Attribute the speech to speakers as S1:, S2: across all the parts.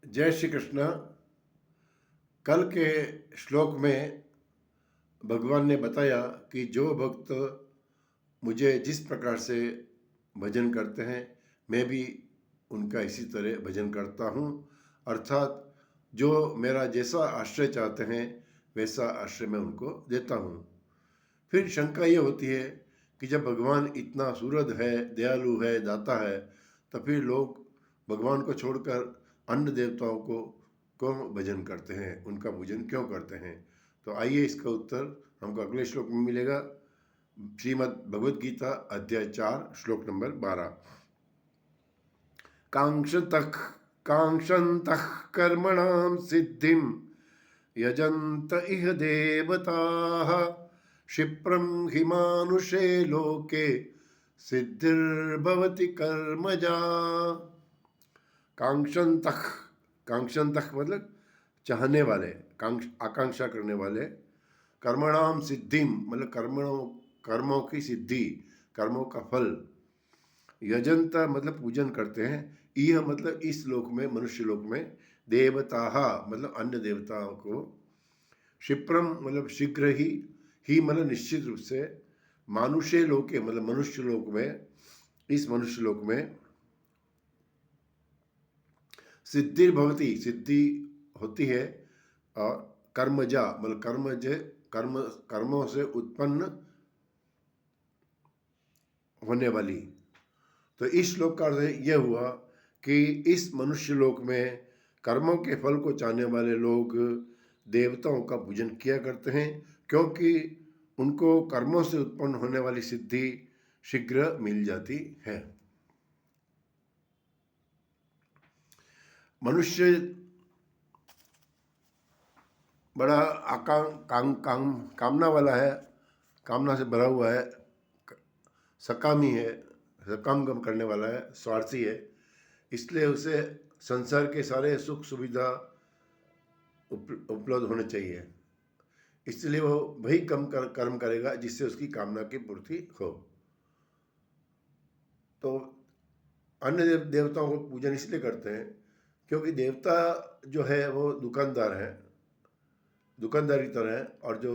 S1: जय श्री कृष्ण। कल के श्लोक में भगवान ने बताया कि जो भक्त मुझे जिस प्रकार से भजन करते हैं, मैं भी उनका इसी तरह भजन करता हूँ। अर्थात जो मेरा जैसा आश्रय चाहते हैं वैसा आश्रय मैं उनको देता हूँ। फिर शंका ये होती है कि जब भगवान इतना सूरद है, दयालु है, दाता है, तो फिर लोग भगवान को छोड़कर अन्य देवताओं को क्यों भजन करते हैं, उनका पूजन क्यों करते हैं। तो आइए इसका उत्तर हमको अगले श्लोक में मिलेगा। श्रीमद् भगवद गीता अध्याय 4 श्लोक नंबर 12। कांक्षतः कांक्षन्तः कर्मणां सिद्धिं यजन्त इह देवताः क्षिप्रं हि मानुषे लोके सिद्धिर्भवति कर्मजा। कांक्षन्तः, कांक्षन्तः मतलब चाहने वाले, आकांक्षा करने वाले। कर्मणाम सिद्धिम मतलब कर्मों की सिद्धि, कर्मों का फल। यजंता मतलब पूजन करते हैं। यह मतलब इस लोक में, मनुष्य लोक में। देवता मतलब अन्य देवताओं को। क्षिप्रम मतलब शीघ्र ही मतलब निश्चित रूप से। मानुषे लोके मतलब मनुष्य लोक में, इस मनुष्य लोक में। सिद्धिर्भवति सिद्धि होती है। और कर्मजा मतलब कर्मों से उत्पन्न होने वाली। तो इस श्लोक का अर्थ यह हुआ कि इस मनुष्य लोक में कर्मों के फल को चाहने वाले लोग देवताओं का पूजन किया करते हैं, क्योंकि उनको कर्मों से उत्पन्न होने वाली सिद्धि शीघ्र मिल जाती है। मनुष्य बड़ा कामना वाला है, कामना से भरा हुआ है, सकामी है, सकाम करने वाला है, स्वार्थी है। इसलिए उसे संसार के सारे सुख सुविधा उपलब्ध होने चाहिए। इसलिए वो वही कर्म करेगा जिससे उसकी कामना की पूर्ति हो। तो अन्य देवताओं को पूजन इसलिए करते हैं क्योंकि देवता जो है वो दुकानदार है, दुकानदार की तरह है, और जो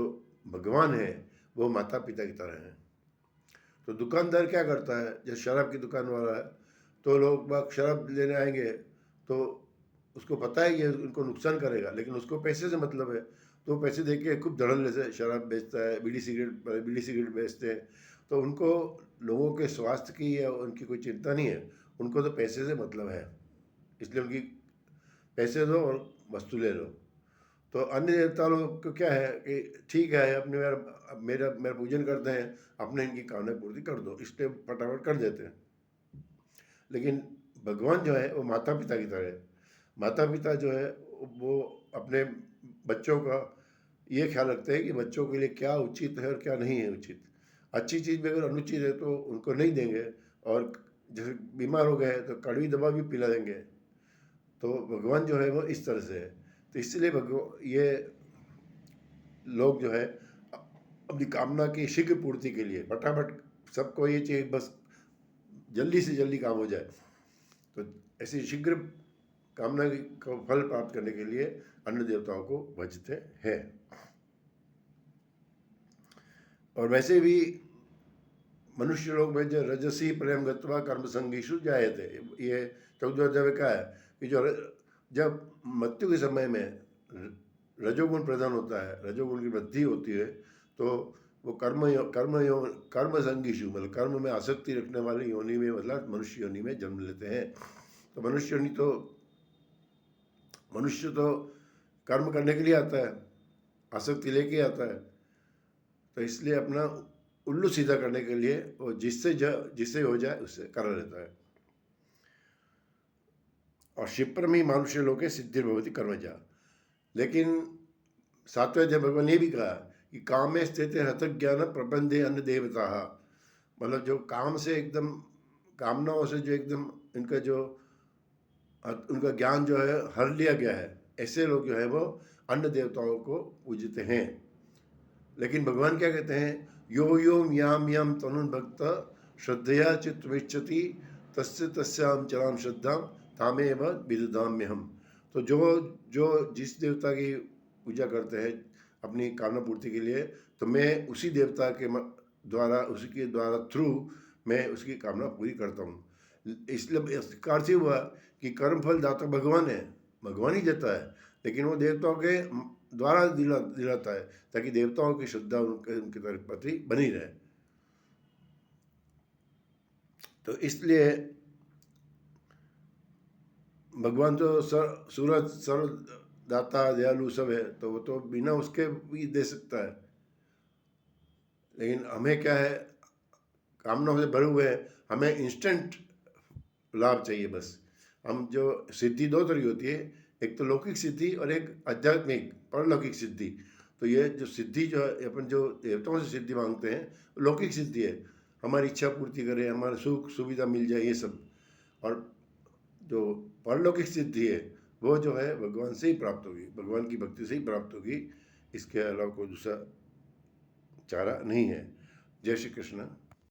S1: भगवान है वो माता पिता की तरह है। तो दुकानदार क्या करता है, जैसे शराब की दुकान वाला है, तो लोग बाग शराब लेने आएंगे तो उसको पता है कि उनको नुकसान करेगा, लेकिन उसको पैसे से मतलब है, तो पैसे दे के खूब धड़ल्ले से शराब बेचता है, बीड़ी सिगरेट बेचते हैं। तो उनको लोगों के स्वास्थ्य की या उनकी कोई चिंता नहीं है, उनको तो पैसे से मतलब है। इसलिए उनकी पैसे दो और वस्तु ले लो। तो अन्य देवता लोग को क्या है कि ठीक है, अपने मेरा मेरा पूजन करते हैं, अपने इनकी कामना पूर्ति कर दो, इसलिए फटाफट कर देते हैं। लेकिन भगवान जो है वो माता पिता की तरह है। माता पिता जो है वो अपने बच्चों का ये ख्याल रखते हैं कि बच्चों के लिए क्या उचित है और क्या नहीं है उचित। अच्छी चीज़ भी अगर अनुचित है तो उनको नहीं देंगे, और जैसे बीमार हो गए तो कड़वी दवा भी पिला देंगे। तो भगवान जो है वो इस तरह से है। तो इसलिए भगवान ये लोग जो है अपनी कामना की शीघ्र पूर्ति के लिए फटाफट, सबको ये चाहिए बस जल्दी से जल्दी काम हो जाए। तो ऐसी शीघ्र कामना का फल प्राप्त करने के लिए अन्य देवताओं को भजते हैं। और वैसे भी मनुष्य लोग में जो रजसी प्रेम गत्वा कर्म संगीषु जायते, ये 14 अध्याय में कहा है कि जो जब मृत्यु के समय में रजोगुण प्रधान होता है, रजोगुण की वृद्धि होती है, तो वो कर्म संगीषु मतलब कर्म में आसक्ति रखने वाली योनि में, मतलब मनुष्य योनि में जन्म लेते हैं। तो मनुष्य तो कर्म करने के लिए आता है, आसक्ति लेके आता है। तो इसलिए अपना उल्लू सीधा करने के लिए वो जिससे हो जाए उससे कर लेता है। और क्षिप्र में मानुष्य लोके सिद्धिर्भवति कर्मजा। लेकिन 7वें अध्याय भगवान ने भी कहा कि काम में स्थित हत ज्ञान प्रबंधे अन्य देवता, मतलब जो काम से एकदम, कामनाओं से जो एकदम उनका ज्ञान जो है हर लिया गया है, ऐसे लोग जो है वो अन्य देवताओं को पूजते हैं। लेकिन भगवान क्या कहते हैं, यो योम याम याम तनुन भक्त श्रद्धया चित्तमिच्छति तस्य तस्याम चराम श्रद्धाम तामेव विदधाम्य हम। तो जो जो जिस देवता की पूजा करते हैं अपनी कामना पूर्ति के लिए, तो मैं उसी देवता के द्वारा, उसी के द्वारा थ्रू मैं उसकी कामना पूरी करता हूँ। इसलिए इस प्रकार से हुआ कि कर्मफल दाता भगवान है, भगवान ही देता है, लेकिन वो देवताओं के द्वारा दिलाता है, ताकि देवताओं की श्रद्धा उनके प्रति बनी रहे। तो इसलिए भगवान तो सूरज सर्व दाता दयालु सब है, तो वो तो बिना उसके भी दे सकता है, लेकिन हमें क्या है, कामनाओं से भरे हुए हैं, हमें इंस्टेंट लाभ चाहिए बस। हम जो सिद्धि दो तरह की होती है, एक तो लौकिक सिद्धि और एक आध्यात्मिक परलौकिक सिद्धि। तो ये जो सिद्धि जो है, अपन जो देवताओं से सिद्धि मांगते हैं, लौकिक सिद्धि है, हमारी इच्छा पूर्ति करे, हमारा सुख सुविधा मिल जाए, ये सब। और जो परलौकिक सिद्धि है, वो जो है भगवान से ही प्राप्त होगी, भगवान की भक्ति से ही प्राप्त होगी, इसके अलावा कोई दूसरा चारा नहीं है। जय श्री कृष्ण।